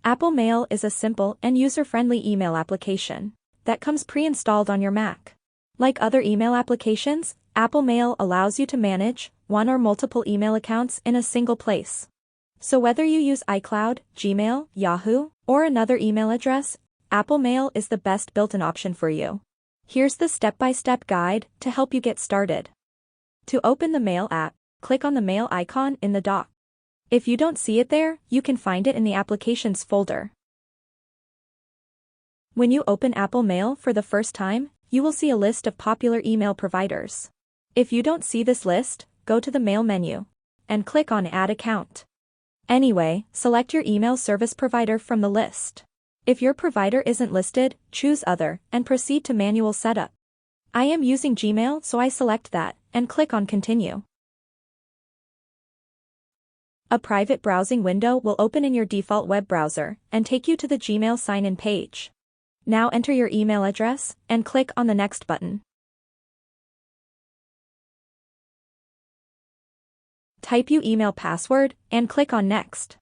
Apple Mail is a simple and user-friendly email application that comes pre-installed on your Mac. Like other email applications, Apple Mail allows you to manage one or multiple email accounts in a single place. So whether you use iCloud, Gmail, Yahoo, or another email address, Apple Mail is the best built-in option for you. Here's the step-by-step guide to help you get started. To open the Mail app, click on the Mail icon in the dock. If you don't see it there, you can find it in the Applications folder. When you open Apple Mail for the first time, you will see a list of popular email providers. If you don't see this list, go to the Mail menu and click on Add Account. Anyway, select your email service provider from the list. If your provider isn't listed, choose Other and proceed to manual setup. I am using Gmail, so I select that and click on Continue. A private browsing window will open in your default web browser and take you to the Gmail sign-in page. Now enter your email address and click on the Next button. Type your email password and click on Next.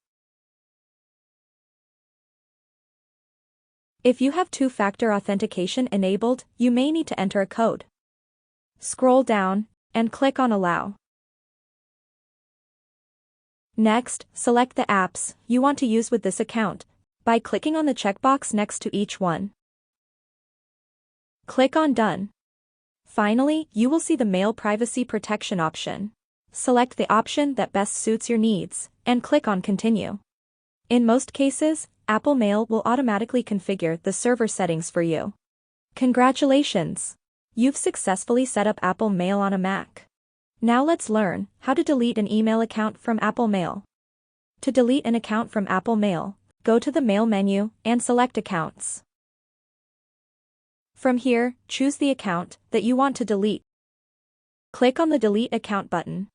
If you have two-factor authentication enabled, you may need to enter a code. Scroll down and click on Allow. Next, select the apps you want to use with this account by clicking on the checkbox next to each one. Click on Done. Finally, you will see the Mail Privacy Protection option. Select the option that best suits your needs and click on Continue. In most cases, Apple Mail will automatically configure the server settings for you. Congratulations! You've successfully set up Apple Mail on a Mac. Now let's learn how to delete an email account from Apple Mail. To delete an account from Apple Mail, go to the Mail menu and select Accounts. From here, choose the account that you want to delete. Click on the Delete Account button.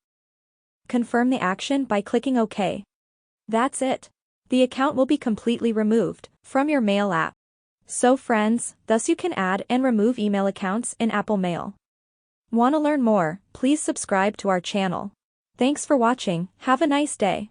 Confirm the action by clicking OK. That's it. The account will be completely removed from your Mail app. So friends, thus you can add and remove email accounts in Apple Mail. Want to learn more? Please subscribe to our channel. Thanks for watching. Have a nice day.